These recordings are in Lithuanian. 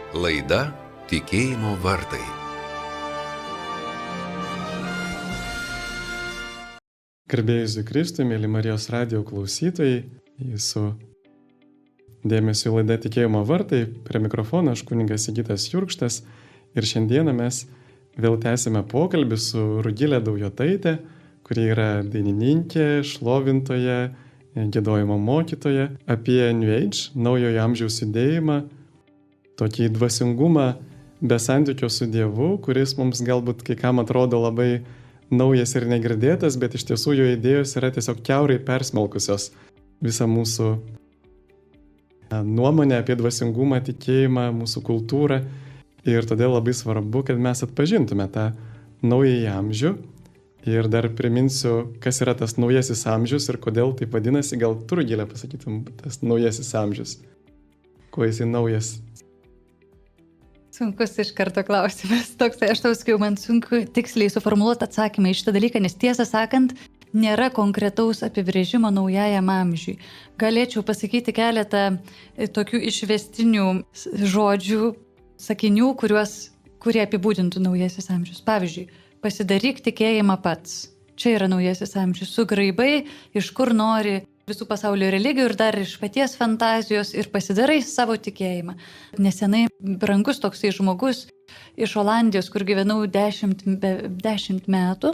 Laida Tikėjimo vartai. Garbėjus Kristui, mėly Marijos radijo klausytojai, jūsų dėmesio laida Tikėjimo vartai, prie mikrofono aš kunigas Sigitas Jurkštas ir šiandieną mes vėl tęsime pokalbį su Rugile Daujotaite, kuri yra dainininkė, šlovintoja, giedojimo mokytoja, apie New Age, naujojo amžiaus judėjimą, tokį dvasingumą be santykio su Dievu, kuris mums galbūt kai kam atrodo labai naujas ir negirdėtas, bet iš tiesų jo idėjos yra tiesiog kiaurai persmelkusios visą mūsų nuomonę apie dvasingumą, tikėjimą, mūsų kultūrą. Ir todėl labai svarbu, kad mes atpažintume tą naująjį amžių. Ir dar priminsiu, kas yra tas naujasis amžius ir kodėl taip vadinasi. Gal tu, Rugile, pasakytum, tas naujasis amžius? Kuo jisai naujas? Sunkus iš karto klausimas. Toks, aš tau sakiau, man sunku tiksliai suformuluoti atsakymą į šitą dalyką, nes tiesą sakant, nėra konkretaus apibrėžimo naujajam amžiui. Galėčiau pasakyti keletą tokių išvestinių žodžių, sakinių, kurie apibūdintų naujasis amžius. Pavyzdžiui, pasidaryk tikėjimą pats. Čia yra naujasis amžius. Sugraibai, iš kur nori visų pasaulio religijų ir dar iš paties fantazijos ir pasidarai savo tikėjimą. Nesenai brangus toksai žmogus iš Olandijos, kur gyvenau 10 metų,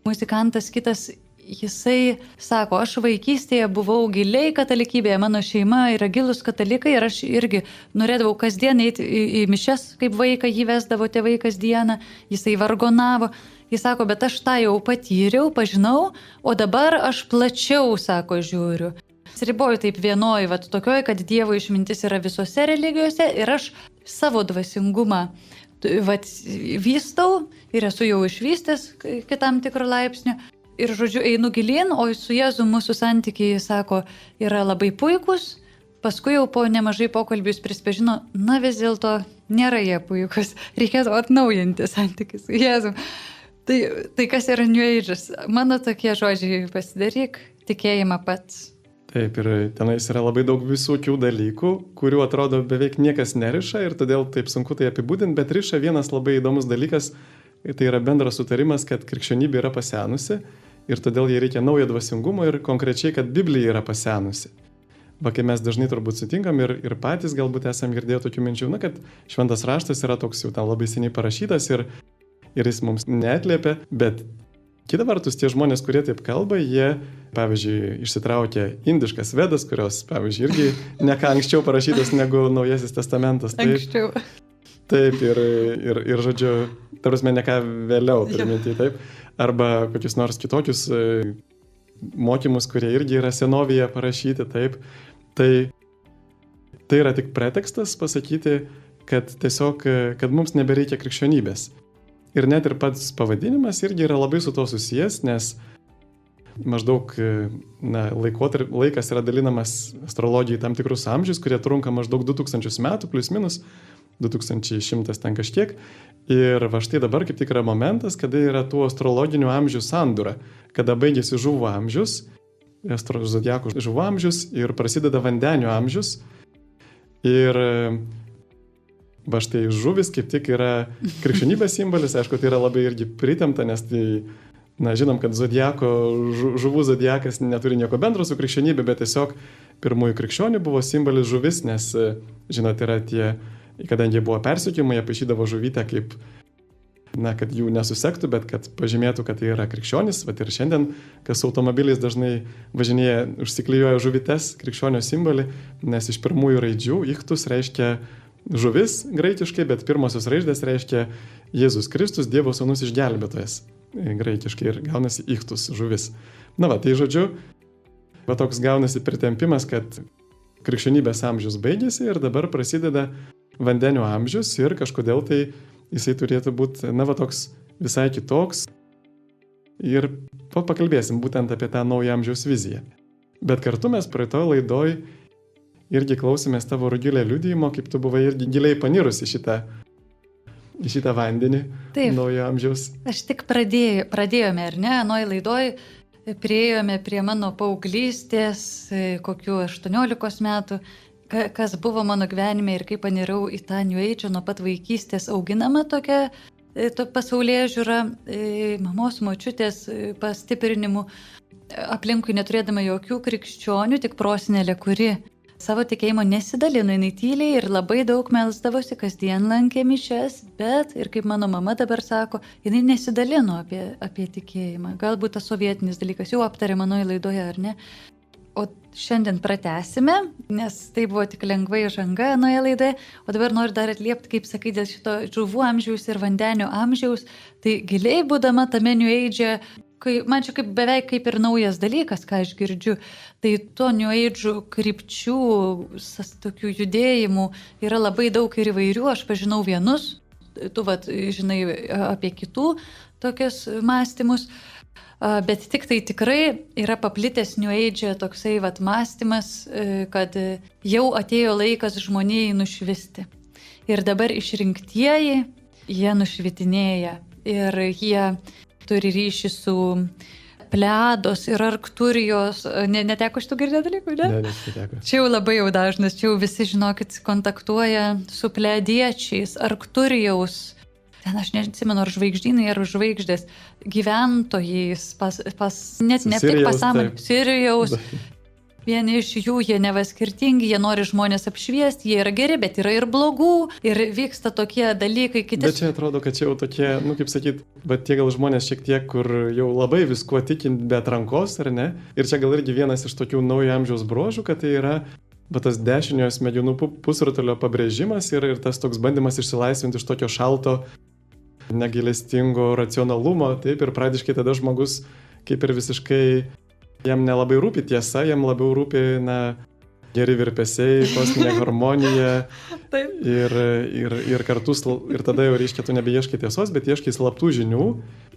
muzikantas kitas, jisai sako, aš vaikystėje buvau giliai katalikybėje, mano šeima yra gilus katalikai ir aš irgi norėdavau kasdien eiti į mišias, kaip vaiką jį vesdavo tėvai kasdieną, jisai vargonavo. Jis sako, bet aš tą jau patyriau, pažinau, o dabar aš plačiau, sako, žiūriu. Atsiriboju taip vienoj, tokioj, kad Dievo išmintis yra visose religijose ir aš savo dvasingumą vystau ir esu jau išvystęs kitam tikro laipsnio. Ir žodžiu, einu gilin, o su Jėzu mūsų santykiai, sako, yra labai puikus. Paskui jau po nemažai pokalbių jis prisipažino, na vis dėlto nėra jie puikus, reikėtų atnaujinti santykius su Jėzu. Tai kas yra New Age'as? Mano tokie žodžiai, pasidaryk tikėjimą pats. Taip, ir tenais yra labai daug visokių dalykų, kurių atrodo beveik niekas neriša ir todėl taip sunku tai apibūdinti, bet riša vienas labai įdomus dalykas, tai yra bendras sutarimas, kad krikščionybė yra pasenusi ir todėl jai reikia naujo dvasingumo ir konkrečiai, kad Biblija yra pasenusi. Kai mes dažnai turbūt sutinkam ir patys galbūt esam girdėję tokių minčių, kad šventas raštas yra toks jau ten labai seniai parašytas ir jis mums neatliepia, bet kita vertus tie žmonės, kurie taip kalba, jie, pavyzdžiui, išsitraukia indiškas vedas, kurios, pavyzdžiui, irgi ne ką anksčiau parašytos negu Naujasis testamentas. Anksčiau. Taip, ir žodžiu, tarsi ne ką vėliau, turime taip, arba kokius nors kitokius mokymus, kurie irgi yra senovėje parašyti, taip. Tai yra tik pretekstas pasakyti, kad tiesiog, kad mums nebereikia krikščionybės. Ir net ir pats pavadinimas irgi yra labai su to susijęs, nes maždaug laikas yra dalinamas astrologijai tam tikrus amžius, kurie trunka maždaug 2000 metų, plus minus 2100 ten kažkiek. Ir va štai dabar kaip tik yra momentas, kada yra tų astrologinių amžių sandūra, kada baigėsi žuvų amžius, zodiakų žuvų amžius ir prasideda vandenių amžius. Ir va štai žuvis kaip tik yra krikščionybės simbolis, aišku, tai yra labai irgi pritempta, nes tai, žinom, kad žuvų zodiakas neturi nieko bendro su krikščionybė, bet tiesiog pirmųjų krikščionių buvo simbolis žuvis, nes, žinot, yra tie, kadangi buvo persekiojimai, jie paišydavo žuvytę kaip, kad jų nesusektų, bet kad pažymėtų, kad tai yra krikščionis. Vat ir šiandien, kas automobiliais dažnai važinėja, užsiklijuoja žuvytes, krikščionio simbolį, nes iš pirmųjų raidžių ichtus reiškia žuvis graikiškai, bet pirmosios raidės reiškia Jėzus Kristus, Dievo sūnus išgelbėtojas graikiškai ir gaunasi ichtus, žuvis. Tai žodžiu, toks gaunasi pritempimas, kad krikščionybės amžius baigėsi ir dabar prasideda vandenių amžius ir kažkodėl tai jisai turėtų būti, toks visai kitoks. Ir pakalbėsim būtent apie tą naują amžiaus viziją. Bet kartu mes praeitoj laidoj irgi klausėmės tavo, Rugilė, liudijimo, kaip tu buvai irgi giliai panirus į šitą vandenį. Taip, naujo amžiaus. Aš tik pradėjome, ar ne, anoj laidoj priėjome prie mano paauglystės, kokių 18 metų, kas buvo mano gyvenime ir kaip panirau į tą New Age nuo pat vaikystės auginama tokia pasaulyje žiūra, mamos, močiutės pastiprinimų, aplinkui neturėdama jokių krikščionių, tik prosenelė, kuri savo tikėjimo nesidalino, jinai tyliai ir labai daug melsdavosi, kasdien lankė mišias, bet ir kaip mano mama dabar sako, jinai nesidalino apie tikėjimą. Galbūt tas sovietinis dalykas jau aptarė manoje laidoje, ar ne? O šiandien pratęsime, nes tai buvo tik lengvai žanga anoje laidoje, o dabar noriu dar atliepti, kaip sakai, dėl šito žuvų amžiaus ir vandenio amžiaus, tai giliai būdama tame New Age, man čia beveik kaip ir naujas dalykas, ką aš girdžiu, tai to New Age krypčių, tokių judėjimų yra labai daug ir įvairių, aš pažinau vienus, tu žinai apie kitų tokius mąstymus, bet tik tai tikrai yra paplitęs New Age toksai mąstymas, kad jau atėjo laikas žmonijai nušvisti. Ir dabar išrinktieji, jie nušvitinėja ir jie turi ryšį su Plejados ir Arktūrijos. Neteko šitų girdėti dalykų, ne? Ne, neteko. Čia jau labai jau dažnas, čia jau visi, žinokit, kontaktuoja su Plejadiečiais, Arktūrijaus, ten aš neatsimenu, ar žvaigždynai, ar žvaigždės, gyventojais, net ne tik pasąmonė, Sirijaus. Vieni iš jų, jie neva skirtingi, jie nori žmonės apšviesti, jie yra geri, bet yra ir blogų, ir vyksta tokie dalykai, kiti. Bet čia atrodo, kad čia jau tokie, kaip sakyt, bet tie gal žmonės šiek tiek, kur jau labai viskuo tikint be atrankos, ar ne? Ir čia gal irgi vienas iš tokių naujo amžiaus bruožų, kad tai yra tas dešiniojo smegenų pusrutulio pabrėžimas ir tas toks bandymas išsilaisvinti iš tokio šalto, negailestingo racionalumo, taip, ir praktiškai tada žmogus kaip ir visiškai jam nelabai rūpi tiesa, jam labiau rūpi, geri virpesiai, kosminė harmonija ir kartus, ir tada jau reiškia, tu nebeieškai tiesos, bet ieškai slaptų žinių.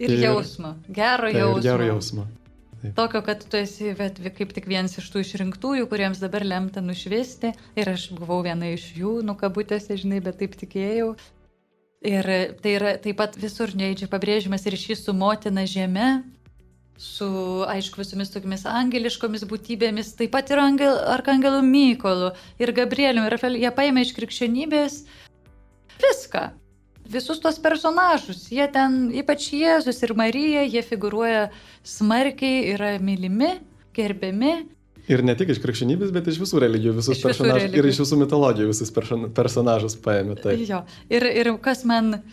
Ir jausmo, gero jausmo. Gero jausmo. Taip. Tokio, kad tu esi kaip tik vienas iš tų išrinktųjų, kuriems dabar lemta nušvisti. Ir aš buvau viena iš jų, kabutėse, žinai, bet taip tikėjau. Ir tai yra taip pat visur neidžia pabrėžimas ryšys su motina žeme, su, aišku, visomis tokiamis angeliškomis būtybėmis, taip pat ir arkangelu Mykolu ir Gabrieliumi ir Rafaeliu. Jie paėmė iš krikščionybės viską. Visus tos personažus, jie ten, ypač Jėzus ir Marija, jie figūruoja smarkiai, yra mylimi, gerbiami. Ir ne tik iš krikščionybės, bet iš visų religijų, visus personažus. Ir iš visų mitologijų visus personažus paėmė. Tai. Jo. Ir kas man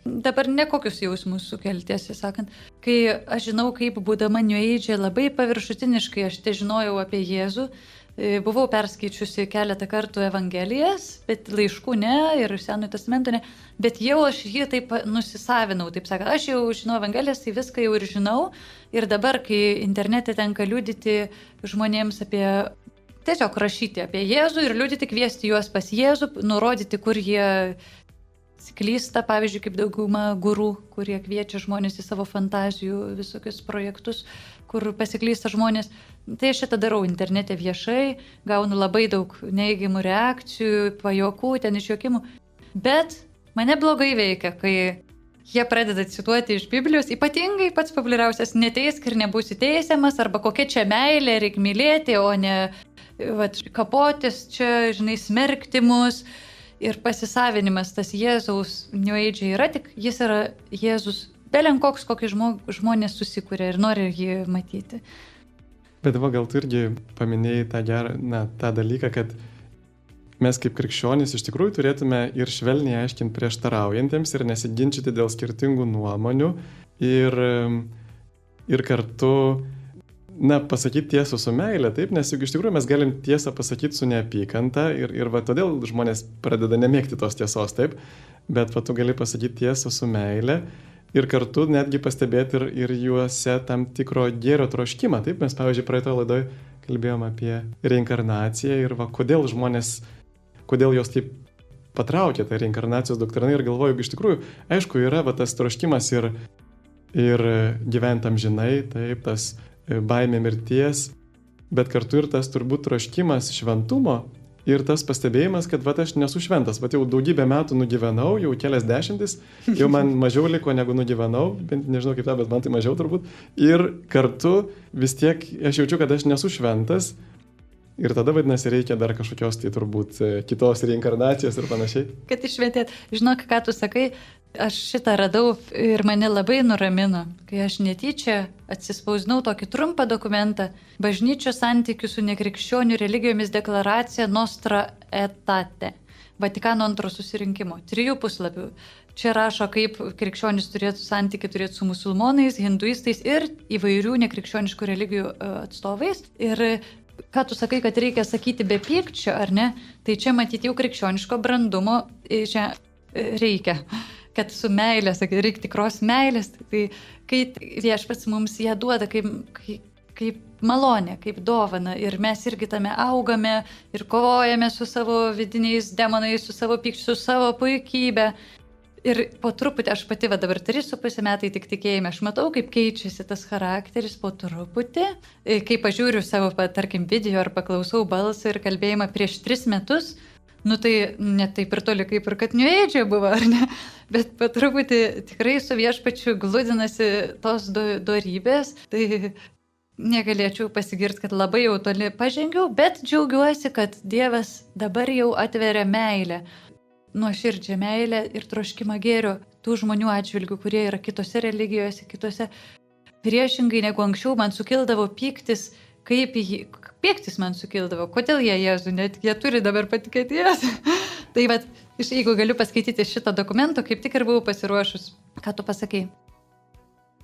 dabar nekokius jausmus sukelia, tiesą sakant, kai aš žinau, kaip būdama New Age labai paviršutiniškai aš te žinojau apie Jėzų. Buvau perskaičiusi keletą kartų Evangelijas, bet laiškų ne ir Senojo testamento ne, bet jau aš jį taip nusisavinau, taip sakant, aš jau žinau Evangelijas, tai viską jau ir žinau. Ir dabar, kai internete tenka liudyti žmonėms tiesiog rašyti apie Jėzų ir liudyti, kviesti juos pas Jėzų, nurodyti, kur jie klysta, pavyzdžiui, kaip dauguma gurų, kurie kviečia žmonės į savo fantazijų visokius projektus, kur pasiklysta žmonės. Tai aš šitą darau internete viešai, gaunu labai daug neigiamų reakcijų, pajokų, ten išjuokimų. Bet mane blogai veikia, kai jie pradeda cituoti iš Biblijos, ypatingai pats populiariausias neteisk ir nebūsi teisiamas, arba kokia čia meilė, reikia mylėti, o ne kapotis čia, žinai, smerkti mus. Ir pasisavinimas tas Jėzaus New Age yra tik, jis yra Jėzus belenkoks, kokį žmonės susikuria ir nori jį matyti. Bet gal tu irgi paminėjai tą dalyką, kad mes kaip krikščionys iš tikrųjų turėtume ir švelniai aiškinti prieštaraujantiems ir nesiginčyti dėl skirtingų nuomonių ir kartu pasakyti tiesą su meile, taip, nes juk iš tikrųjų mes galim tiesą pasakyti su neapykanta ir todėl žmonės pradeda nemėgti tos tiesos, taip, bet tu gali pasakyti tiesą su meile ir kartu netgi pastebėti ir juose tam tikro gėrio troškimą, taip, mes pavyzdžiui praeitoje laidoje kalbėjom apie reinkarnaciją ir kodėl jos taip patraukė tą reinkarnacijos doktriną ir galvoju, jog iš tikrųjų, aišku, yra tas troškimas ir gyventi amžinai, taip, tas baimė mirties, bet kartu ir tas turbūt troškimas šventumo ir tas pastebėjimas, kad aš nesu šventas, jau daugybę metų nugyvenau, jau kelias dešimtis, jau man mažiau liko negu nugyvenau, bent nežinau kaip bet man tai mažiau turbūt, ir kartu vis tiek aš jaučiu, kad aš nesu šventas Ir tada, vadinasi, reikia dar kažkokios tai turbūt kitos reinkarnacijos ir panašiai. Kad išvietėt, žinok, ką tu sakai, aš šitą radau ir mane labai nuramino, kai aš netyčia atsispausdinau tokį trumpą dokumentą Bažnyčios santykių su nekrikščionių religijomis deklaracija Nostra Aetate, Vatikano antro susirinkimo, 3 puslapių. Čia rašo, kaip krikščionys turėtų santykį turėti su musulmonais, hinduistais ir įvairių nekrikščioniškų religijų atstovais. Ir ką tu sakai, kad reikia sakyti be pykčio, ar ne? Tai čia matyti jau krikščioniško brandumo čia reikia. Kad su meilė, sakai, reikia tikros meilės. Tai kai Viešpats mums ją duoda kaip malonė, kaip dovana. Ir mes irgi tame augame ir kovojame su savo vidiniais demonais, su savo pykčiu, su savo puikybė. Ir po truputį, aš pati dabar 3,5 metai tik tikėjime, aš matau, kaip keičiasi tas charakteris po truputį. Kai pažiūriu savo, tarkim, video ar paklausau balsą ir kalbėjimą prieš 3 metus, tai net taip ir toli kaip ir kad New Age buvo, ar ne? Bet po truputį tikrai su Viešpačiu gludinasi tos dorybės. Tai negalėčiau pasigirti, kad labai jau toli pažengiau, bet džiaugiuosi, kad Dievas dabar jau atveria meilę. Nuoširdžią meilę ir troškimą gėrio tų žmonių atžvilgių, kurie yra kitose religijose, kitose. Priešingai negu anksčiau man sukildavo pyktis, pyktis man sukildavo. Kodėl jie Jėzų, net jie turi dabar patikėti Jėzų. Tai jeigu galiu paskaityti šitą dokumentą, kaip tik ir buvau pasiruošus. Ką tu pasakai?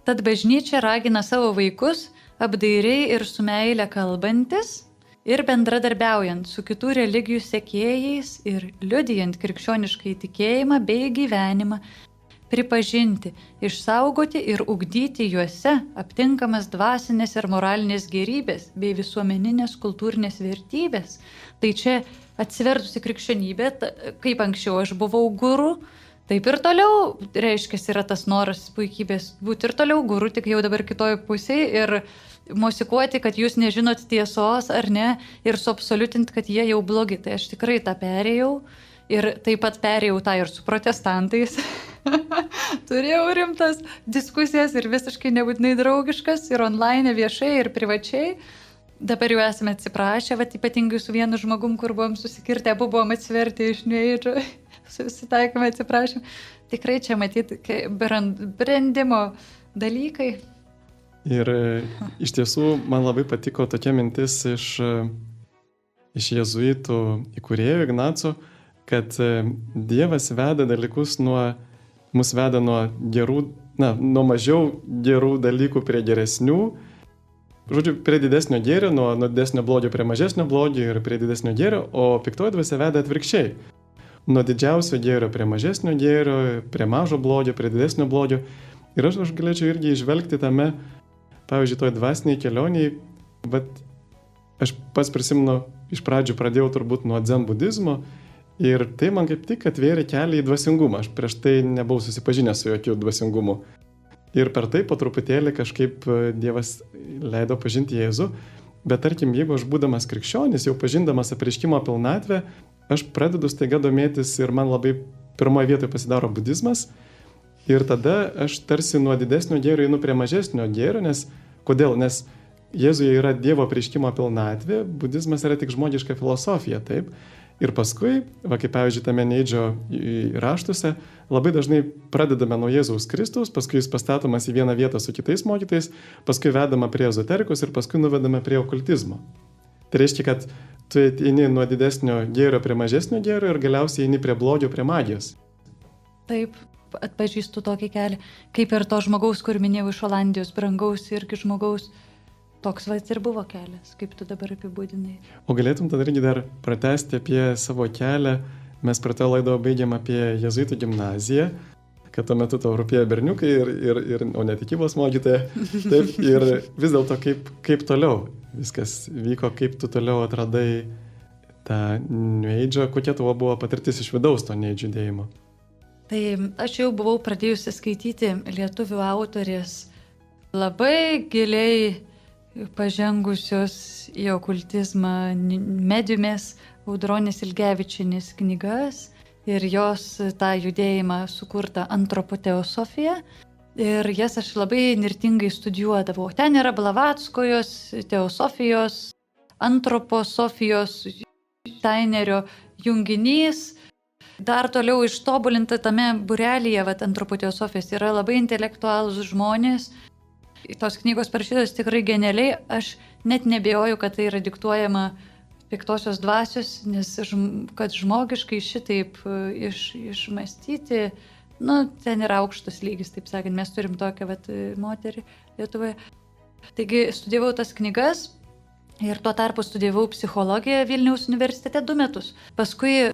Tad bažnyčia ragina savo vaikus apdairiai ir su meile kalbantis ir bendradarbiaujant su kitų religijų sekėjais ir liudijant krikščioniškai tikėjimą bei gyvenimą, pripažinti, išsaugoti ir ugdyti juose aptinkamas dvasinės ir moralinės gėrybės bei visuomeninės kultūrinės vertybės. Tai čia atsivertusi krikščionybė, kaip anksčiau aš buvau guru, taip ir toliau, reiškia, yra tas noras puikybės būti ir toliau guru, tik jau dabar kitoj pusėje ir mosikuoti, kad jūs nežinot tiesos ar ne, ir suabsoliutinti, kad jie jau blogi. Tai aš tikrai tą perėjau ir taip pat perėjau tą ir su protestantais. Turėjau rimtas diskusijas ir visiškai nebūtinai draugiškas, ir online, viešai, ir privačiai. Dabar jau esame atsiprašę, ypatingai su vienu žmogum, kur buvom susikirtę, abu buvom atsiverti iš New Age, susitaikome, atsiprašym. Tikrai čia matyti brandimo dalykai. Ir iš tiesų man labai patiko tokia mintis iš jėzuitų įkūrėjo Ignaco, kad Dievas veda dalykus mus veda nuo mažiau gerų dalykų prie geresnių, žodžiu, prie didesnio gėrio, nuo didesnio blogio prie mažesnio blogio ir prie didesnio gėrio, o piktoji dvasia veda atvirkščiai. Nuo didžiausio gėrio prie mažesnio gėrio, prie mažo blogio, prie didesnio blogio. Ir aš galėčiau irgi išvelgti tame, pavyzdžiui, toj dvasiniai kelioniai, bet aš pats prisimenu, iš pradžių pradėjau turbūt nuo dzen budizmo ir tai man kaip tik atvėrė kelią į dvasingumą. Aš prieš tai nebuvau susipažinęs su jokiu dvasingumu. Ir per tai po truputėlį kažkaip Dievas leido pažinti Jėzų. Bet tarkim, jeigu aš būdamas krikščionis, jau pažindamas apreiškimo pilnatvę, aš pradedu staiga domėtis ir man labai pirmoje vietoje pasidaro budizmas. Ir tada aš tarsi nuo didesnio gėrio einu prie mažesnio gėrio, nes kodėl? Nes Jėzuje yra Dievo apreiškimo pilnatvė, budizmas yra tik žmogiška filosofija, taip? Ir paskui, kaip pavyzdžiui, tame Neidžio raštuose, labai dažnai pradedame nuo Jėzaus Kristaus, paskui jis pastatomas į vieną vietą su kitais mokytais, paskui vedama prie ezoterikos ir paskui nuvedama prie okultizmo. Tai reiškia, kad tu eini nuo didesnio gėrio prie mažesnio gėrio ir galiausiai eini prie blogio, prie magijos. Taip, atpažįstu tokį kelią, kaip ir to žmogaus, kur minėjau iš Olandijos, brangaus irgi žmogaus. Toks ir buvo kelias, kaip tu dabar apibūdinai. O galėtum tada irgi dar pratęsti apie savo kelią. Mes prie to laido baigėm apie jėzuitų gimnaziją, kad tuo metu tau rūpėjo berniukai, o ne tikybos mokytoja. Taip, ir vis dėlto kaip toliau viskas vyko, kaip tu toliau atradai tą New Age, kokia tavo buvo patirtis iš vidaus to New Age judėjimo? Tai aš jau buvau pradėjusi skaityti lietuvių autorės labai giliai pažengusios į okultizmą mediumės Audronės Ilgevičienės knygas ir jos tą judėjimą sukurtą antropoteosofiją. Ir jas aš labai nirtingai studijuodavau. Ten yra Blavatskojos, teosofijos antroposofijos Steinerio junginys. Dar toliau ištobulinta tame būrelyje, antropoteosofijos, yra labai intelektualūs žmonės. Tos knygos parašytos tikrai genialiai. Aš net nebejoju, kad tai yra diktuojama piktosios dvasios, nes kad žmogiškai šitaip išmastyti, ten yra aukštas lygis, taip sakant, mes turim tokią moterį Lietuvoje. Taigi studijavau tas knygas ir tuo tarpu studijavau psichologiją Vilniaus universitete 2 metus. Paskui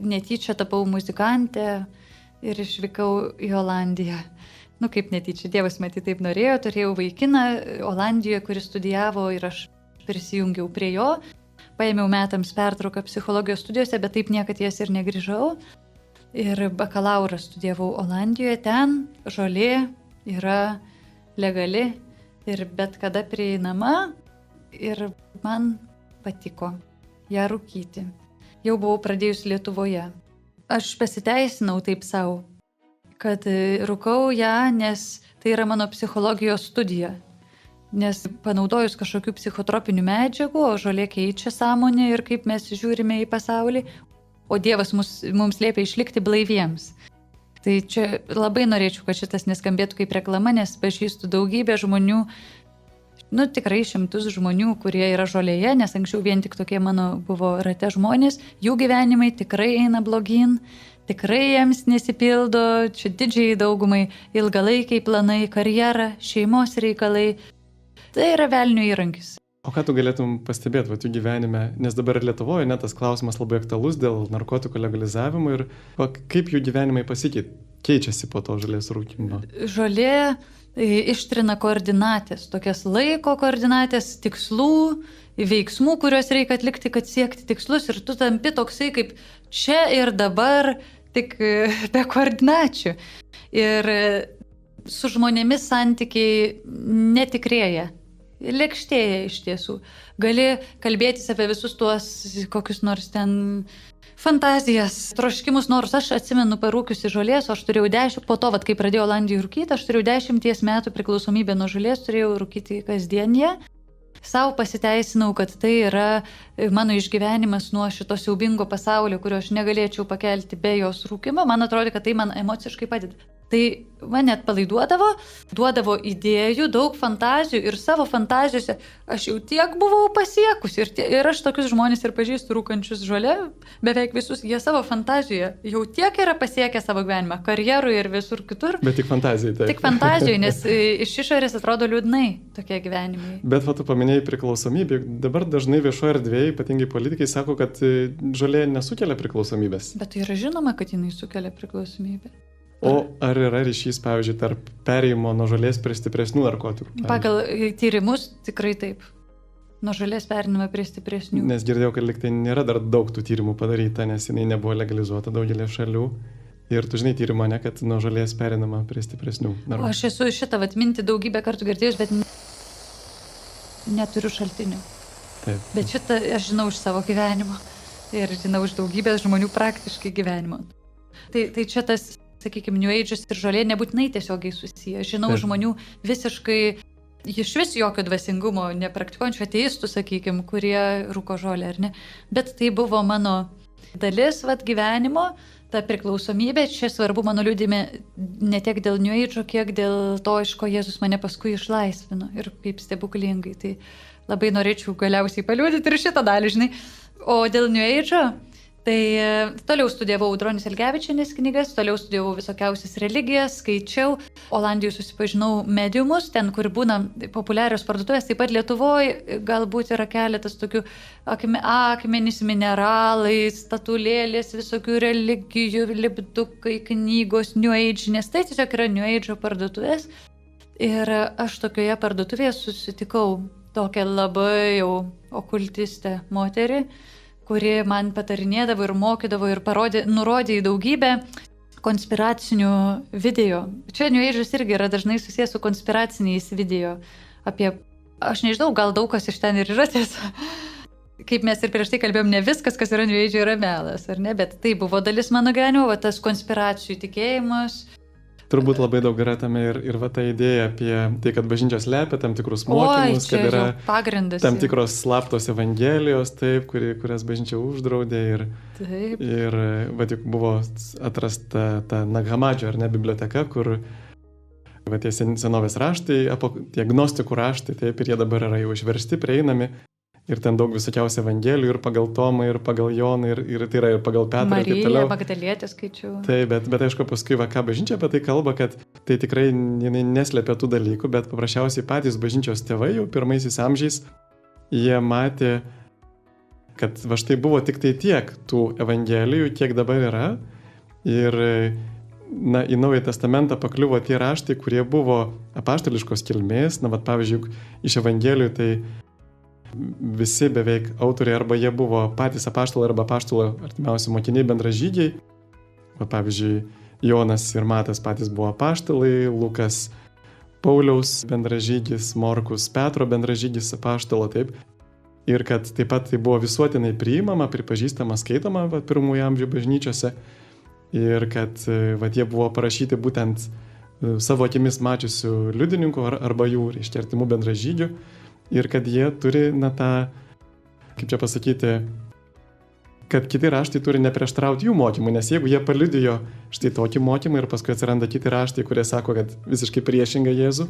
netyčia tapau muzikantė ir išvykau į Olandiją. Kaip netyčia, Dievas matyt taip norėjo, turėjau vaikiną Olandijoje, kuris studijavo ir aš prisijungiau prie jo. Paėmiau metams pertrauką psichologijos studijose, bet taip niekad jas ir negrįžau. Ir bakalaurą studijavau Olandijoje, ten žolė yra legali ir bet kada prieinama ir man patiko ją rūkyti. Jau buvau pradėjus Lietuvoje. Aš pasiteisinau taip savo, kad rūkau ją, nes tai yra mano psichologijos studija. Nes panaudojus kažkokių psichotropinių medžiagų, o žolė keičia sąmonę ir kaip mes žiūrime į pasaulį, o Dievas mums liepia išlikti blaiviems. Tai čia labai norėčiau, kad šitas neskambėtų kaip reklama, nes pažįstu daugybę žmonių, tikrai šimtus žmonių, kurie yra žolėje, nes anksčiau vien tik tokie mano buvo rate žmonės, jų gyvenimai tikrai eina blogyn, tikrai jiems nesipildo, čia didžiai daugumai ilgalaikiai planai, karjera, šeimos reikalai. Tai yra velnio įrankis. O ką tu galėtum pastebėti jų gyvenime, nes dabar Lietuvoje tas klausimas labai aktualus dėl narkotikų legalizavimo ir kaip jų gyvenimai keičiasi po to žolės rūkymo? Žolė ištrina koordinatės, tokias laiko koordinatės, tikslų, veiksmų, kuriuos reikia atlikti, kad siekti tikslus ir tu tampi toksai kaip čia ir dabar, tik be koordinačių. Ir su žmonėmis santykiai netikrėja, lėkštėja iš tiesų. Gali kalbėtis apie visus tuos kokius nors ten fantazijas, troškimus, nors aš atsimenu parūkiusi žolės, o aš turėjau 10, po to, kai pradėjau Olandijoje rūkyti, aš turėjau 10 metų priklausomybę nuo žolės, turėjau rūkyti kasdienyje. Sau pasiteisinau, kad tai yra mano išgyvenimas nuo šito siaubingo pasaulio, kurio aš negalėčiau pakelti be jos rūkimo. Man atrodo, kad tai man emociškai padeda. Tai mane atpalaiduodavo, duodavo idėjų, daug fantazijų ir savo fantazijose aš jau tiek buvau pasiekusi. Ir aš tokius žmonės ir pažįstu rūkančius žolę, beveik visus, jie savo fantazijoje jau tiek yra pasiekę savo gyvenimą, karjerų ir visur kitur. Bet tik fantazijai, taip. Tik fantazijai, nes iš išorės atrodo liūdnai tokie gyvenimai. Bet tu paminėjai priklausomybę. Dabar dažnai viešoje erdvėje, ypatingai politikai, sako, kad žolė nesukelia priklausomybės. Bet tai yra žinoma, kad jinai sukelia priklausomybę. O ar yra ryšys, pavyzdžiui, tarp perėjimo nuo žolės prie stipresnių narkotikų? Pagal tyrimus tikrai taip. Nuo žolės pereinama prie stipresnių. Nes girdėjau, kad liktai nėra dar daug tų tyrimų padaryta, nes jinai nebuvo legalizuota daugelį šalių. Ir tu žinai tyrimą, kad nuo žolės pereinama prie stipresnių narkotikų. Aš esu šitą mintį daugybę kartų girdėjus, bet neturiu šaltinių. Taip. Bet šitą aš žinau iš savo gyvenimo. Ir žinau iš daugybės žmonių praktiškai gyvenimo. Tai čia tas, sakykime, New Age'as ir žolė nebūtinai tiesiogiai susiję. Žinau žmonių visiškai iš vis jokio dvasingumo nepraktikuojančių ateistų, sakykime, kurie rūko žolę, ar ne. Bet tai buvo mano dalis gyvenimo, ta priklausomybė. Čia svarbu mano liudime ne tiek dėl New Age'o, kiek dėl to, iš ko Jėzus mane paskui išlaisvino ir kaip stebuklingai. Tai labai norėčiau galiausiai paliudyti ir šitą dalį, žinai. O dėl New Age'o, tai toliau studijavau Audronės Ilgevičienės knygas, toliau studijavau visokiausias religijas, skaičiau. Olandijoje susipažinau mediumus, ten, kur būna populiarios parduotuvės, taip pat Lietuvoje galbūt yra keletas tokių akmenys, mineralai, statulėlės, visokių religijų, lipdukai, knygos, New Age, nes tai tiesiog yra New Age parduotuvės. Ir aš tokioje parduotuvėje susitikau tokią labai jau okultistę moterį, kuri man patarinėdavo ir mokydavo ir nurodė į daugybę konspiracinių video. Čia New Age'as irgi yra dažnai susijęs su konspiraciniais video. Aš nežinau, gal daug kas iš ten ir yra tiesa. Kaip mes ir prieš tai kalbėjom, ne viskas, kas yra New Age, yra melas, ar ne? Bet tai buvo dalis mano gyvenimo, tas konspiracijų tikėjimas, turbūt labai daug yra tame ir va ta idėja apie tai, kad bažnyčios slepia tam tikrus mokymus, Oi, čia kad yra jau pagrindas. tam jau. tikros slaptos evangelijos, taip, kurias bažnyčia uždraudė Taip. ir va tik buvo atrasta ta Naghamadžio, ar ne, biblioteka, kur va tie senovės raštai, tie gnostikų raštai, taip, ir jie dabar yra jau išversti, prieinami. Ir ten daug visokiausių evangelijų, ir pagal Tomą, ir pagal Joną, ir tai yra ir pagal Petrą, ir taip Marija, toliau. Magdalietė skaičiau. Taip, bet aišku, paskui ką bažnyčia apie tai kalba, kad tai tikrai jinai neslėpia tų dalykų, bet paprasčiausiai patys bažnyčios tėvai jau pirmaisiais amžiais, jie matė, kad va štai buvo tik tai tiek tų evangelijų, kiek dabar yra. Ir į Naująjį Testamentą pakliuvo tie raštai, kurie buvo apaštališkos kilmės. Na, vat, pavyzdžiui, iš evangelijų tai visi beveik autoriai arba jie buvo patys apaštalai arba apaštalo artimiausi mokiniai bendražygiai. Pavyzdžiui, Jonas ir Matas patys buvo apaštalai, Lukas Pauliaus bendražygis, Morkus Petro bendražygis apaštalo, taip. Ir kad taip pat tai buvo visuotinai priimama, pripažįstama, skaitoma pirmųjų amžių bažnyčiose. Ir kad jie buvo parašyti būtent savo akimis mačiusių liudininkų arba jų, reiškia, artimų bendražygių. Ir kad jie turi, kaip čia pasakyti, kad kiti raštai turi neprieštrauti jų mokymui, nes jeigu jie paliudijo štai tokį mokymą ir paskui atsiranda kiti raštai, kurie sako, kad visiškai priešinga Jėzų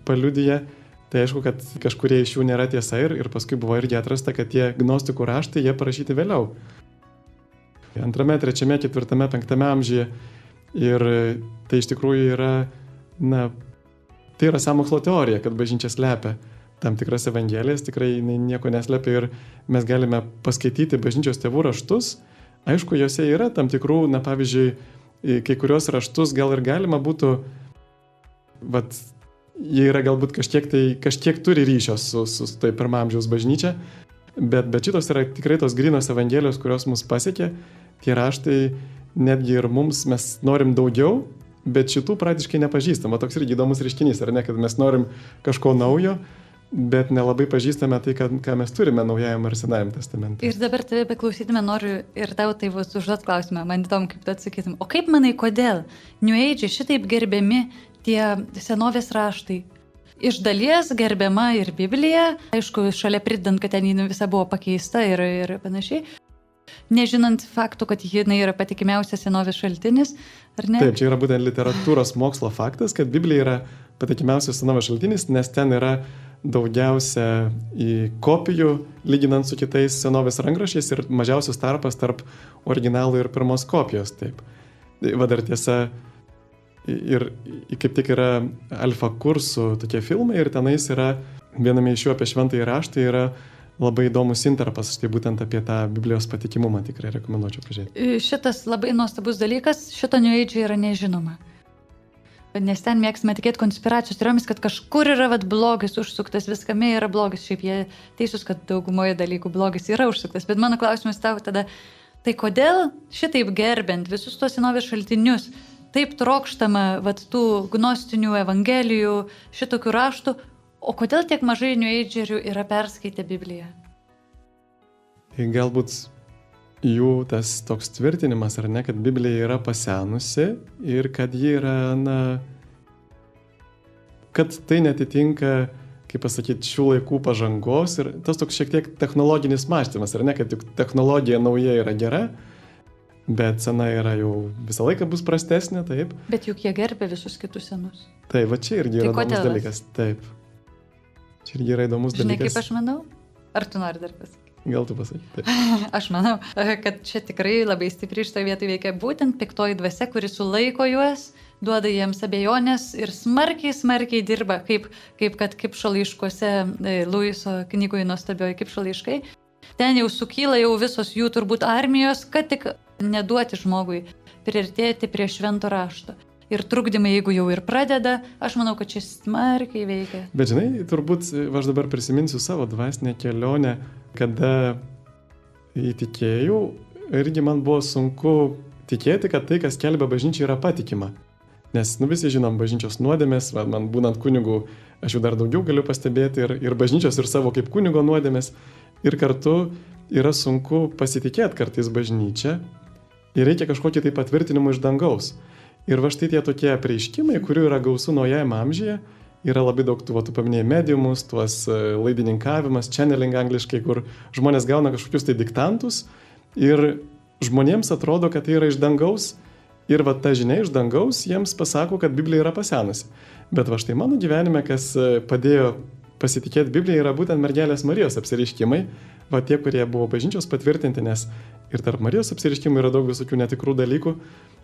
paliudija, tai aišku, kad kažkurie iš jų nėra tiesa ir paskui buvo irgi atrasta, kad tie gnostikų raštai, jie parašyti vėliau. 2, 3, 4, 5 amžiuje. Ir tai iš tikrųjų yra, tai yra sąmokslo teorija, kad bažnyčia slepia tam tikras evangelijas, tikrai nieko neslepia ir mes galime paskaityti bažnyčios tėvų raštus. Aišku, juose yra tam tikrų, pavyzdžiui, kai kurios raštus gal ir galima būtų, jie yra galbūt kažkiek turi ryšio su tai pirmam amžiaus bažnyčia, bet šitos yra tikrai tos grynos evangelijos, kurios mus pasiekė, tie raštai netgi ir mums mes norim daugiau, bet šitų praktiškai nepažįstam. Toks irgi įdomus reiškinys, ar ne, kad mes norim kažko naujo, bet nelabai pažįstame tai, ką mes turime Naujajame ir Senajame testamente. Ir dabar tave beklausytume, noriu ir tau tai užduot klausimą, man įdomu, kaip tu atsakytum. O kaip manai, kodėl New Age šitaip gerbiami tie senovės raštai? Iš dalies gerbiama ir Biblija, aišku, šalia pridant, kad ten visa buvo pakeista ir panašiai. Nežinant faktų, kad jinai yra patikimiausias senovės šaltinis, ar ne? Taip, čia yra būtent literatūros mokslo faktas, kad Biblija yra patikimiausias senovės šaltinis, nes ten yra daugiausia kopijų, lyginant su kitais senovės rankraščiais ir mažiausias tarpas tarp originalų ir pirmos kopijos. Taip. Dar tiesa, ir kaip tik yra alfa kursų tokie filmai ir tenais yra, viename iš jų apie šventąjį raštą yra labai įdomus intarpas, štai būtent apie tą Biblijos patikimumą tikrai rekomenduočiau pažiūrėti. Šitas labai nuostabus dalykas, šito New Age yra nežinoma. Nes ten mėgsime tikėti konspiracijos teorijomis, kad kažkur yra blogis užsuktas, viskame yra blogis. Šiaip jie teisus, kad daugumoje dalykų blogis yra užsuktas. Bet mano klausimas tau tada, tai kodėl šitaip gerbent visus tos senovės šaltinius, taip trokštama tų gnostinių evangelijų, šitokių raštų, o kodėl tiek mažai New Agerių yra perskaitę Bibliją? Galbūt jų tas toks tvirtinimas, ar ne, kad Biblija yra pasenusi ir kad ji yra, kad tai netitinka, kaip pasakyti, šių laikų pažangos ir tas toks šiek tiek technologinis mąstymas, ar ne, kad juk technologija nauja yra gera, bet sena yra jau visą laiką bus prastesnė, taip. Bet juk jie gerbė visus kitus senus. Taip, va čia irgi yra įdomus dalykas, taip. Čia irgi yra įdomus dalykas. Žinai, kaip aš manau? Ar tu nori dar pasakyti? Gal tu pasakai. Aš manau, kad čia tikrai labai stipriai šitoje vietoje veikia būtent piktoji dvasia, kuri sulaiko juos, duoda jiems abejonės ir smarkiai dirba, kaip Kipšo laiškuose, Luiso knygoje nuostabioji Kipšo laiškai. Ten jau sukyla jau visos jų turbūt armijos, kad tik neduoti žmogui priartėti prie švento rašto. Ir trukdymai, jeigu jau ir pradeda, aš manau, kad čia smarkiai veikia. Bet žinai, turbūt aš dabar prisiminsiu savo dvasinę kelionę, kada įtikėjau, irgi man buvo sunku tikėti, kad tai, kas skelbia bažnyčia, yra patikima. Nes visi žinom bažnyčios nuodėmės, man būnant kunigu, aš jų dar daugiau galiu pastebėti ir bažnyčios ir savo kaip kunigo nuodėmės. Ir kartu yra sunku pasitikėti kartais bažnyčia ir reikia kažkokį tai patvirtinimą iš dangaus. Ir va štai tie tokie apreiškimai, kurių yra gausu naujajame amžiuje, yra labai daug, tu paminėjai mediumus, tuos laidininkavimas, channeling angliškai, kur žmonės gauna kažkokius tai diktantus ir žmonėms atrodo, kad tai yra iš dangaus ir va ta žinia iš dangaus jiems pasako, kad Biblija yra pasenusi. Bet va štai mano gyvenime, kas padėjo pasitikėti Bibliją, yra būtent mergelės Marijos apsireiškimai, va tie, kurie buvo bažnyčios patvirtinti, nes ir tarp Marijos apsireiškimų yra daug visokių netikrų dalykų,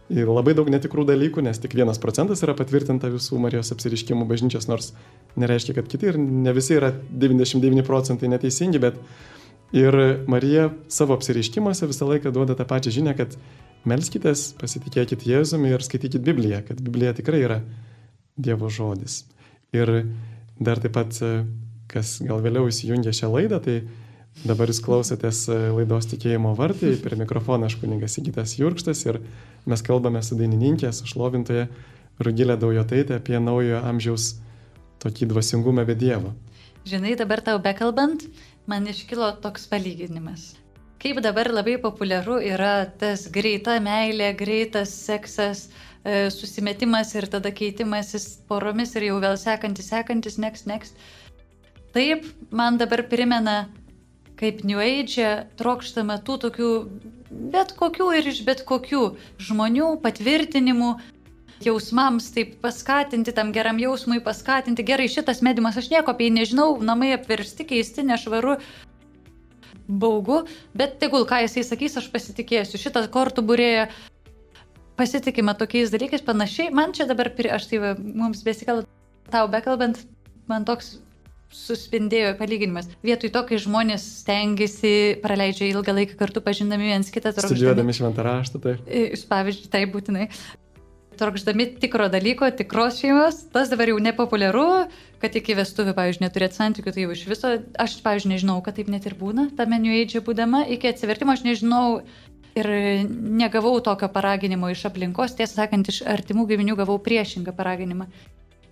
ir labai daug netikrų dalykų, nes tik 1% yra patvirtinta visų Marijos apsireiškimų bažnyčios, nors nereiškia, kad kiti ir ne visi yra 99% neteisingi, bet ir Marija savo apsireiškimuose visą laiką duoda tą pačią žinią, kad melskitės, pasitikėkit Jėzumi ir skaitykit Bibliją, kad Biblija tikrai yra Dievo žodis. Ir dar taip pat, kas gal vėliau įsijungė šią laidą, tai dabar jūs klausotės laidos Tikėjimo vartai, per mikrofoną aš kunigas Sigitas Jurkštas ir mes kalbame su dainininkė, su šlovintoja Rugilė Daujotaitė apie naujojo amžiaus tokį dvasingumą be Dievo. Žinai, dabar tau bekalbant, man iškilo toks palyginimas. Kaip dabar labai populiaru yra tas greita meilė, greitas seksas, susimetimas ir tada keitimasis poromis ir jau vėl sekantis, next. Taip, man dabar primena, kaip New Age trokštama tų tokių bet kokių ir iš bet kokių žmonių patvirtinimų, jausmams taip paskatinti, tam geram jausmui paskatinti. Gerai, šitas mediumas, aš nieko apie jį nežinau, namai apversti, keisti, nešvaru, baugu, bet tegul ką jisai sakys, aš pasitikėsiu. Šitas kortų būrėja, pasitikime tokiais dalykais, panašiai. Man čia dabar, aš tai mums besikalbant, tau bekalbant, man toks suspindėjo palyginimas. Vietoj to, kai žmonės stengiasi, praleidžia ilgą laiką kartu pažindami viens kitą, studijuodami šventą raštą, taip. Pavyzdžiui, tai būtinai. Trokšdami tikro dalyko, tikros šeimos, tas dabar jau nepopuliaru, kad iki vestuvių, pavyzdžiui, neturėti santykių, tai jau iš viso, aš, pavyzdžiui, nežinau, kad taip net ir būna, tame New Age būdama, iki atsivertimo aš nežinau ir negavau tokio paraginimo iš aplinkos, tiesą sakant, iš artimų giminių gavau priešingą paraginimą,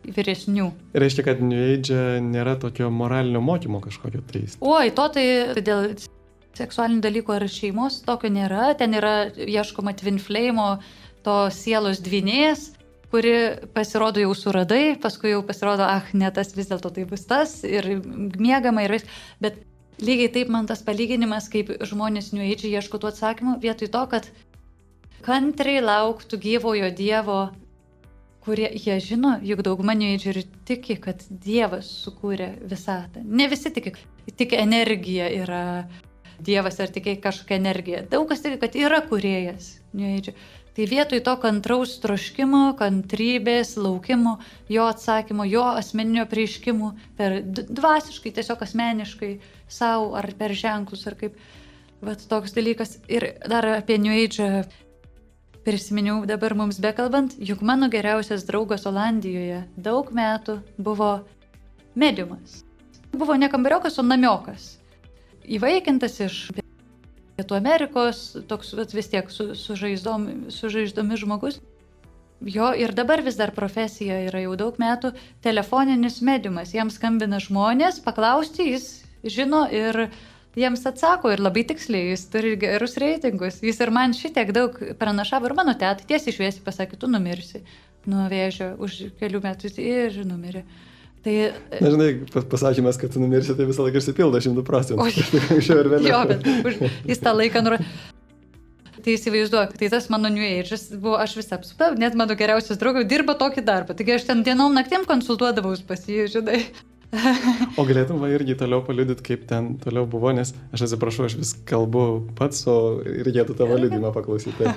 vyresnių. Reiškia, kad New Age nėra tokio moralinio mokymo kažkokio tai. Oi, tai dėl seksualinių dalykų ar šeimos tokio nėra, ten yra ieškoma twin flame, to sielos dvynės, kuri pasirodo jau suradai, paskui jau pasirodo, ne tas vis dėlto tai bus tas ir miegama ir vis, bet lygiai taip man tas palyginimas, kaip žmonės New Age ieško tų atsakymų, vietoj to, kad kantriai lauktų gyvojo Dievo, kurie jie žino, juk dauguma New Age ir tiki, kad Dievas sukūrė visatą. Ne visi tiki, tik energija yra Dievas ar tik kažkokia energija. Daug kas tiki, kad yra kūrėjas New Age. Tai vietoj to kantraus troškimo, kantrybės, laukimo, jo atsakymo, jo asmeninio prieiškimų, per dvasiškai, tiesiog asmeniškai, savo ar per ženklus, ar kaip, vat toks dalykas. Ir dar apie New Age prisiminiau dabar mums bekalbant, juk mano geriausias draugas Olandijoje daug metų buvo mediumas. Buvo ne kambariokas, o namiokas. Įvaikintas iš Pietų Amerikos, toks vis tiek sužaizdomis žmogus. Jo ir dabar vis dar profesija yra jau daug metų telefoninis mediumas. Jiems skambina žmonės, paklausti, jis žino ir jiems atsako ir labai tiksliai, jis turi gerus reitingus. Jis ir man šitiek daug pranašavo ir mano tetai tiesiai šviesiai pasakė, tu numirsi nuo vėžio už kelių metų ir numirė. Tai, žinai, pasakymas, kad tu numirsi, tai visą laiką išsipildo 100%. Anksčiau ir vėliau. Jo, bet jis tą laiką Tai įsivaizduok, tai tas mano New Age buvo, aš visą apsupta, net mano geriausias draugas dirba tokį darbą. Taigi aš ten dienom naktim konsultuodavaus pas jį, žinai. O galėtum irgi toliau paliudyti, kaip ten toliau buvo, nes aš atsiprašau, aš vis kalbu pats, o reikėtų tavo liudymą paklausyti.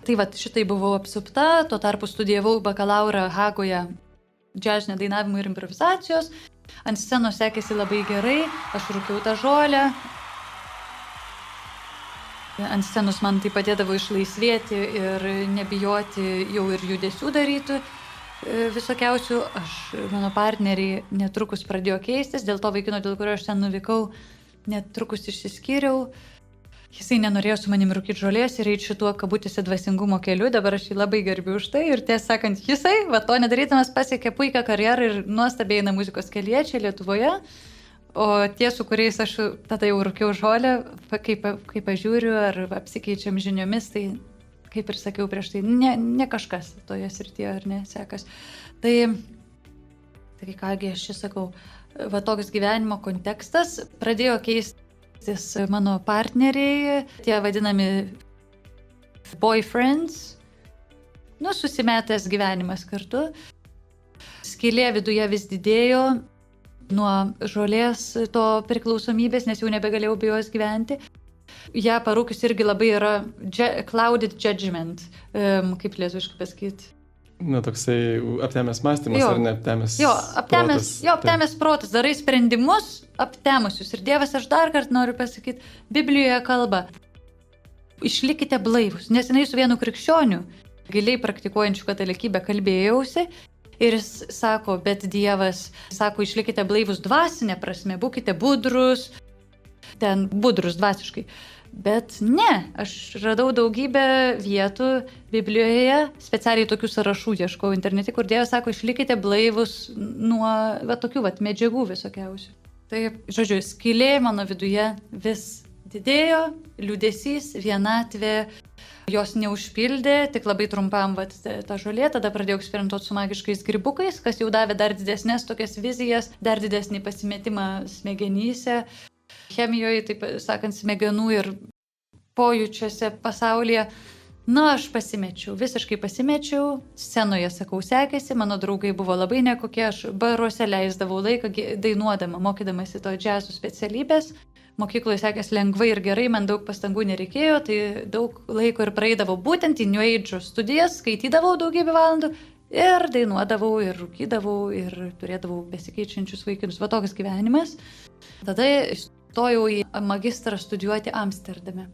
Tai va, šitai buvau apsupta, tuo tarpu studijavau bakalaurą Hagoje. Džiazinio dainavimo ir improvizacijos. Ant scenos sekėsi labai gerai, aš rūkiau tą žolę. Ant scenos man tai padėdavo išlaisvėti ir nebijoti jau ir judesių daryti visokiausių. Mano partneriai netrukus pradėjo keistis, dėl to vaikino, dėl kurio aš ten nuvykau, netrukus išsiskyriau. Jisai nenorėjo su manim rūkyti žolės ir eiti šituo kabutėse dvasingumo keliu, dabar aš jį labai gerbiu už tai ir tiesą sakant, jisai, to nedarydamas, pasiekė puikią karjerą ir nuostabiai eina muzikos kelyje čia Lietuvoje, o tie, su kuriais aš tada jau rūkiau žolę, kai pažiūriu ar apsikeičiam žiniomis, tai kaip ir sakiau prieš tai, ne kažkas toje srityje ar ne sekas. Tai kągi aš čia sakau, va toks gyvenimo kontekstas pradėjo keistis mano partneriai, tie vadinami boyfriends, susimetęs gyvenimas kartu. Skylė viduje vis didėjo nuo žolės to priklausomybės, nes jau nebegalėjau be jos gyventi. Ja parūkius irgi labai yra clouded judgment, kaip lietuviškai pasakyti. Toksai aptemęs mąstymas ar ne aptemęs protas. Aptemęs protas, darai sprendimus aptemusius. Ir Dievas, aš dar kartą noriu pasakyti, Biblijoje kalba, išlikite blaivus. Nesenai su vienu krikščioniu, giliai praktikuojančiu katalikybę kalbėjausi, ir jis sako, bet Dievas sako, išlikite blaivus dvasinė prasme, būkite budrus, ten budrus dvasiškai. Bet ne, aš radau daugybę vietų Biblijoje, specialiai tokių sąrašų ieškau internete, kur Dievas sako, išlikite blaivus nuo tokių medžiagų visokiausių. Tai, žodžiu, skylė mano viduje vis didėjo, liūdesys, vienatvė, jos neužpildė, tik labai trumpam ta žolė, tada pradėjau eksperimentuoti su magiškais grybukais, kas jau davė dar didesnės tokias vizijas, dar didesnį pasimetimą smegenyse, chemijoje, taip sakant, smegenų ir pojūčiuose pasaulyje. Aš pasimečiau, visiškai pasimečiau, scenoje, sakau, sekėsi, mano draugai buvo labai nekokie, aš baruose leisdavau laiką dainuodama, mokydamasi to džiazų specialybės. Mokykloje sekės lengvai ir gerai, man daug pastangų nereikėjo, tai daug laiko ir praeidavau būtent į New Age studijas, skaitydavau daugybę valandų ir dainuodavau, ir rūkydavau, ir turėdavau besikeičiančius vaikinus. Va toks gyvenimas. Tada stojau į magistrą studijuoti Amsterdame.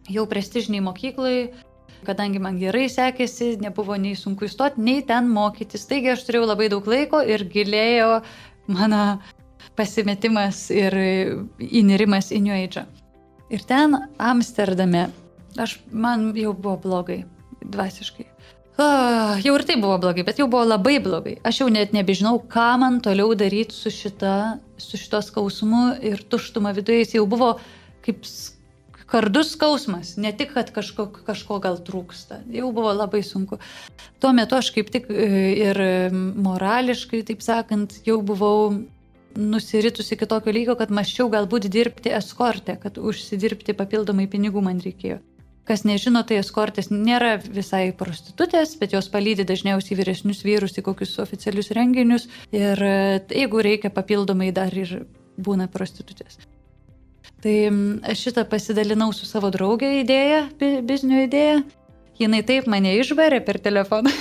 Jau prestižiniai mokyklai, kadangi man gerai sekėsi, nebuvo nei sunku įstoti, nei ten mokytis. Taigi aš turėjau labai daug laiko ir gilėjo mano pasimetimas ir įnirimas į New Age. Ir ten Amsterdame man jau buvo blogai, dvasiškai. Jau ir tai buvo blogai, bet jau buvo labai blogai. Aš jau net nebežinau, ką man toliau daryti su šito skausmu ir tuštuma viduje. Jis jau buvo kaip kardus skausmas, ne tik, kad kažko gal trūksta. Jau buvo labai sunku. Tuo metu aš kaip tik ir morališkai, taip sakant, jau buvau nusiritusi iki tokio lygio, kad mąsčiau galbūt dirbti eskorte, kad užsidirbti papildomai pinigų man reikėjo. Kas nežino, tai eskortės nėra visai prostitutės, bet jos palydi dažniausiai vyresnius vyrus į kokius oficialius renginius ir jeigu reikia papildomai dar ir būna prostitutės. Tai aš šitą pasidalinau su savo draugė idėja, biznio idėja. Jinai taip mane išbarė per telefoną.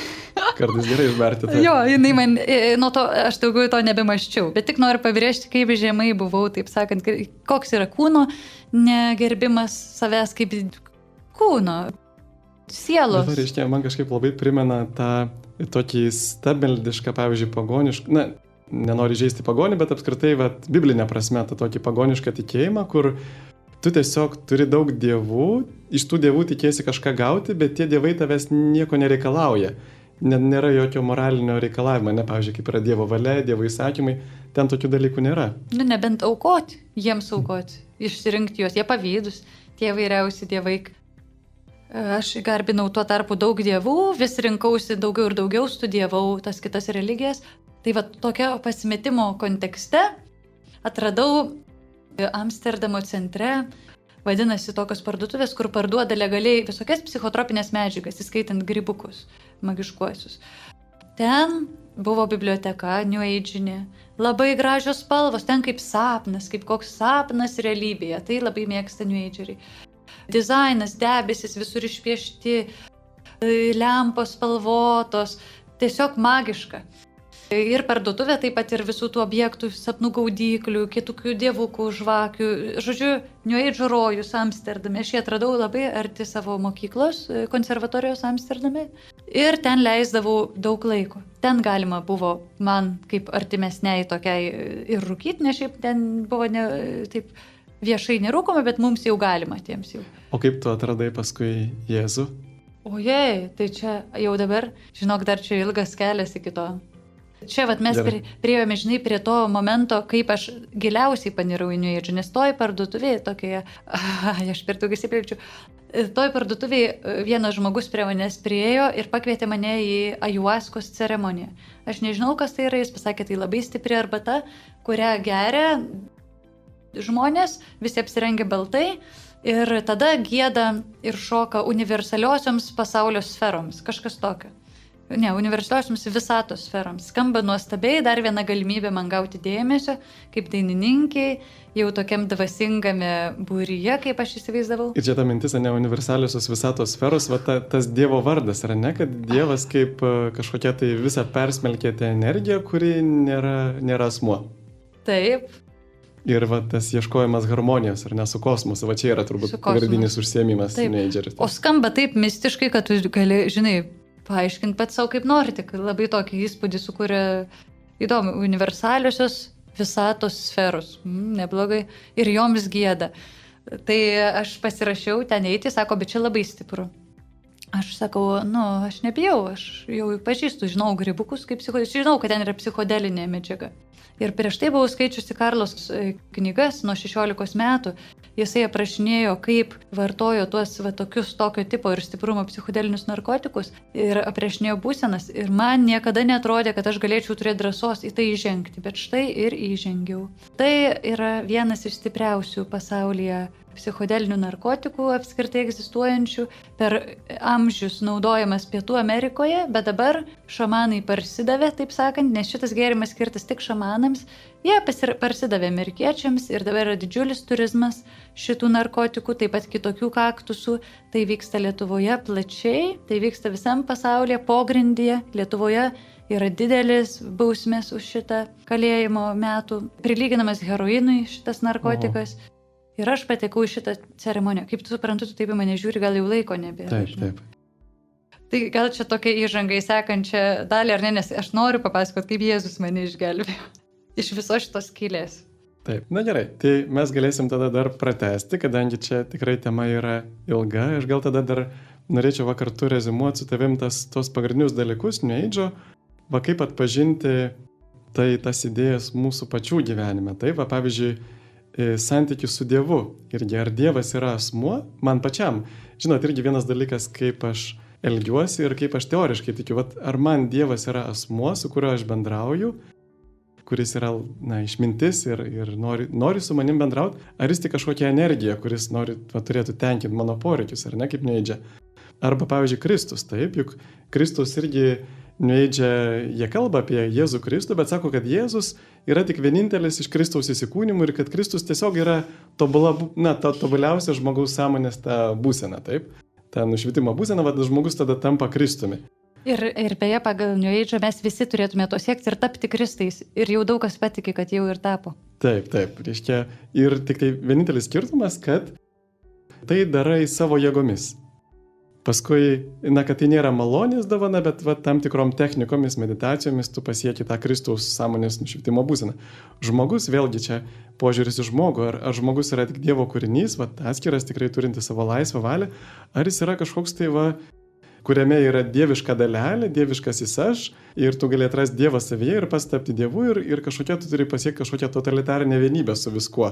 Kartais gerai išbarti. Tai. Jo, jinai man, nuo to aš daugiau to nebemaščiau, bet tik noriu pabrėžti, kaip žemai buvau, taip sakant, koks yra kūno negerbimas savęs kaip kūno, sielos. Dabar, reiškia, man kažkaip labai primena tą tokį stabmeldišką, pavyzdžiui, pagonišką, nenori žaisti pagonį, bet apskritai, biblinė prasme, tą tokį pagonišką tikėjimą, kur tu tiesiog turi daug dievų, iš tų dievų tikėsi kažką gauti, bet tie dievai tavęs nieko nereikalauja. Nėra jokio moralinio reikalavimo, pavyzdžiui, kaip yra Dievo valia, Dievo įsakymai, ten tokių dalykų nėra. Nebent aukoti, jiems aukoti, išsirinkti juos, jie pavydus, tie vairiausi dievai. Aš garbinau tuo tarpu daug dievų, vis rinkausi daugiau ir daugiau, studijavau tas kitas religijas. Tai tokio pasimetimo kontekste atradau Amsterdamo centre, vadinasi tokios parduotuvės, kur parduoda legaliai visokias psichotropinės medžiagas, įskaitant grybukus, magiškuosius. Ten buvo biblioteka, New Age-inė, labai gražios spalvos, ten kaip sapnas, kaip koks sapnas realybėje, tai labai mėgsta New Age-eriai. Dizainas, debesis visur išpiešti, lempos spalvotos, tiesiog magiška. Ir parduotuvė, taip pat ir visų tų objektų, sapnų gaudyklių, kitokių dievukų, žvakių. Žodžiu, New Age rojus Amsterdame. Aš jį atradau labai arti savo mokyklos, konservatorijos Amsterdame. Ir ten leisdavau daug laiko. Ten galima buvo man kaip artimesniai tokiai ir rūkyti, nes šiaip ten buvo taip viešai nerūkoma, bet mums jau galima tiems jau. O kaip tu atradai paskui Jėzų? Ojei, tai čia jau dabar, žinok, dar čia ilgas kelias iki to. Čia mes priėjome, žinai, prie to momento, kaip aš giliausiai panirau į New Age, nes toj parduotuvėje tokioje, aš per daug įsiplėpčiau, Toj parduotuvėje vienas žmogus prie manęs priėjo ir pakvietė mane į ajuaskos ceremoniją. Aš nežinau, kas tai yra, jis pasakė, tai labai stipri arbata, kurią geria žmonės, visi apsirengia baltai ir tada gieda ir šoka universaliosioms pasaulio sferoms, kažkas tokio. Ne, universaliosioms visatos sferoms. Skamba nuostabiai, dar viena galimybė man gauti dėmesio, kaip dainininkiai, jau tokiam dvasingame būryje, kaip aš įsivaizdavau. Ir čia ta mintis, ne universaliosios visatos sferos, va tas Dievo vardas, ar ne, kad Dievas kaip kažkokia tai visą persmelkėte energija, kuri nėra asmuo. Taip. Ir va tas ieškojimas harmonijos, ar ne, su kosmosu, va čia yra turbūt pagrindinis užsiėmimas Neidžeris. O skamba taip mistiškai, kad tu gali, žinai, paaiškinti pat savo kaip nori, tik labai tokį įspūdį sukuria įdomu, universaliosios visatos sferos, neblogai, ir joms gieda. Tai aš pasirašiau ten eiti, sako, bet čia labai stipru. Aš sakau, aš nebijau, aš jau pažįstu, žinau grybukus, žinau, kad ten yra psichodelinė medžiaga. Ir prieš tai buvau skaičiusi Karlos knygas nuo 16 metų. Jisai aprašinėjo, kaip vartojo tuos tokio tipo ir stiprumo psichodelinius narkotikus ir aprašinėjo būsenas. Ir man niekada neatrodė, kad aš galėčiau turėti drąsos į tai įžengti, bet štai ir įžengiau. Tai yra vienas iš stipriausių pasaulyje psichodelinių narkotikų apskritai egzistuojančių, per amžius naudojamas Pietų Amerikoje, bet dabar šamanai parsidavė, taip sakant, nes šitas gėrimas skirtas tik šamanams, jie parsidavė amerikiečiams ir dabar yra didžiulis turizmas šitų narkotikų, taip pat kitokių kaktusų, tai vyksta Lietuvoje plačiai, tai vyksta visam pasaulyje, pogrindyje, Lietuvoje yra didelis bausmės už šitą kalėjimo metų, prilyginamas heroinui šitas narkotikas. Ir aš patekau į šitą ceremoniją. Kaip tu suprantu, tu taip į mane žiūri, gal jau laiko nebėra. Taip. Tai gal čia tokia įžanga į sekančią dalį, ar ne, nes aš noriu papasakoti, kaip Jėzus mane išgelbėjo iš viso šitos skylės. Taip, na gerai, tai mes galėsim tada dar pratęsti, kadangi čia tikrai tema yra ilga. Aš gal tada dar norėčiau kartu rezimuoti su tavim tos pagrindinius dalykus, Neidžo, kaip atpažinti tas idėjas mūsų pačių gyvenime. Taip, pavyzdžiui, santykius su Dievu. Irgi ar Dievas yra asmuo, man pačiam. Žinot, irgi vienas dalykas, kaip aš elgiuosi ir kaip aš teoriškai tikiu. Ar man Dievas yra asmuo, su kuriuo aš bendrauju, kuris yra išmintis ir nori su manim bendrauti, ar jis tik kažkokia energija, kuris turėtų tenkinti mano poreikius, ar ne, kaip Neidžia. Arba, pavyzdžiui, Kristus, taip, juk Kristus irgi Neidžia, jie kalba apie Jėzų Kristų, bet sako, kad Jėzus yra tik vienintelis iš Kristaus įsikūnimų ir kad Kristus tiesiog yra tobuliausia žmogaus sąmonės ta būsena, taip? Ta nušvitimo būsena, žmogus tada tampa Kristumi. Ir beje, pagal Neidžą mes visi turėtume to siekti ir tapti Kristais. Ir jau daug kas patiki, kad jau ir tapo. Taip, reiškia. Ir tik tai vienintelis skirtumas, kad tai darai savo jėgomis. Paskui, kad tai nėra malonės dovana, bet tam tikrom technikomis, meditacijomis tu pasieki tą Kristaus sąmonės nušvitimo būseną. Žmogus, vėlgi čia požiūris į žmogų, ar žmogus yra tik Dievo kūrinys, atskiras tikrai turinti savo laisvą valią, ar jis yra kažkoks tai kuriame yra dieviška dalelė, dieviškasis aš, ir tu gali atrasti Dievą savyje ir pats tapti Dievu ir kažkokia tu turi pasiekti kažkokią totalitarinę vienybę su viskuo.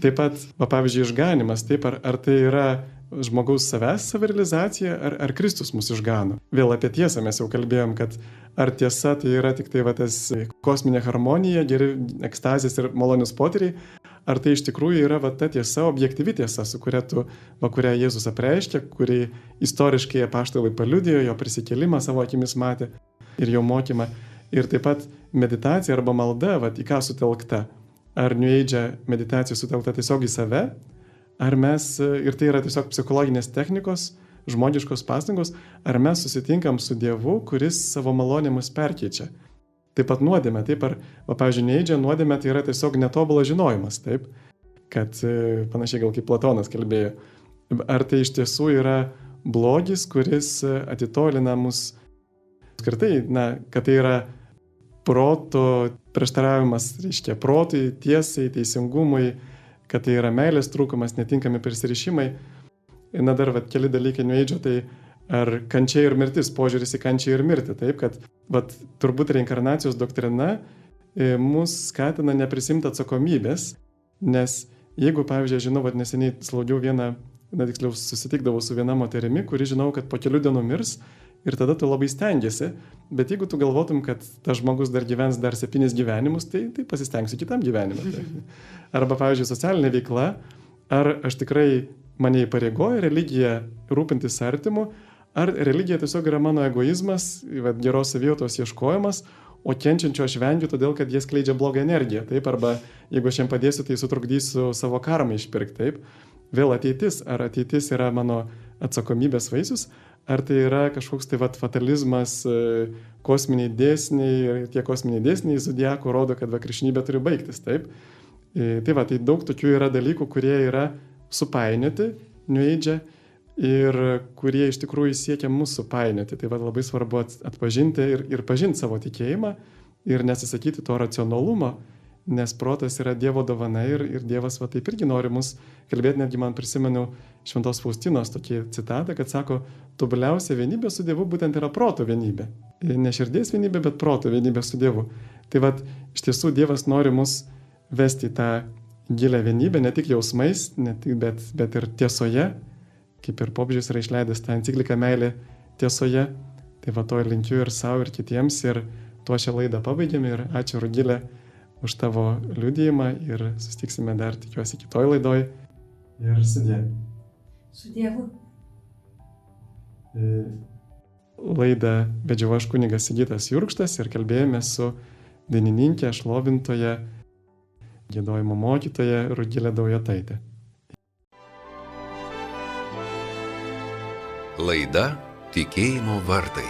Taip pat, pavyzdžiui, išganimas, taip, ar tai yra žmogaus savęs savirealizacija, ar Kristus mus išgano. Vėl apie tiesą mes jau kalbėjom, kad ar tiesa tai yra tik tai tas kosminė harmonija, geri ekstazės ir malonius potyriai, ar tai iš tikrųjų yra ta tiesa, objektyvi tiesa, su kurią Jėzus apreiškė, kurį istoriškai apaštalai paliudijo, jo prisikėlimą savo akimis matė ir jo mokymą. Ir taip pat meditacija arba malda, į ką sutelkta. Ar Neidžia meditacija sutelkta tiesiog į save, ar mes, ir tai yra tiesiog psichologinės technikos, žmogiškos pastangos, ar mes susitinkam su Dievu, kuris savo malonę mus perkeičia. Taip pat nuodėmė, taip, pavyzdžiui, Neidžia nuodėmė tai yra tiesiog netobulas žinojimas, taip, kad panašiai gal kaip Platonas kalbėjo. Ar tai iš tiesų yra blogis, kuris atitolina mus skirtai, kad tai yra proto prieštaravimas, reiškia, protui, tiesai, teisingumui, kad tai yra meilės trūkumas, netinkami prisirišimai. Dar keli dalykai Neidžio, tai ar kančia ir mirtis, požiūris į kančią ir mirtį. Taip, kad turbūt reinkarnacijos doktrina mus skatina neprisimti atsakomybės, nes jeigu, pavyzdžiui, žinau, neseniai slaugiau vieną tiksliau susitikdavau su viena moterimi, kuri žinau, kad po kelių dienų mirs ir tada tu labai stengiasi, bet jeigu tu galvotum, kad tas žmogus dar gyvens dar 7 gyvenimus, tai pasistengsiu kitam gyvenimui. Arba, pavyzdžiui, socialinė veikla, ar aš tikrai mane įpareigoja religija rūpintis artimu, ar religija tiesiog yra mano egoizmas, geros savijautos ieškojimas, o kenčiančio aš vengiu todėl, kad jie skleidžia blogą energiją, taip, arba jeigu aš jiem padėsiu, tai sutrukdysiu savo karmą išpirkti, taip. Vėl ateitis, ar ateitis yra mano atsakomybės vaisius, ar tai yra kažkoks tai fatalizmas, kosminiai dėsniai, ir tie kosminiai dėsniai zodiako rodo, kad krikščionybė turi baigtis, taip. Tai daug tokių yra dalykų, kurie yra supainioti, New Age, ir kurie iš tikrųjų siekia mūsų supainioti. Tai labai svarbu atpažinti ir pažinti savo tikėjimą ir nesisakyti to racionalumo, nes protas yra Dievo dovana ir Dievas taip irgi nori mus kalbėti. Netgi man prisimenu Šventos Faustinos tokį citatą, kad sako, tobuliausia vienybė su Dievu būtent yra proto vienybė. Ne širdies vienybė, bet proto vienybė su Dievu. Tai iš tiesų Dievas nori mus vesti į tą gilę vienybę, ne tik jausmais, bet ir tiesoje, kaip ir popiežius yra išleidęs tą encikliką Meilė tiesoje. Tai to ir linkiu ir savo, ir kitiems, ir tuo šią laidą pabaigėme. Ir ačiū, Rugilė, už tavo liudijimą ir susitiksime dar, tikiuosi, kitoj laidoj. Ir sudie. Su Dievu. Laidą vedžiau aš kunigas Sigitas Jurkštas ir kalbėjome su dainininkė, šlovintoja, giedojimo mokytoja Rugilė Daujotaitė. Laida Tikėjimo vartai.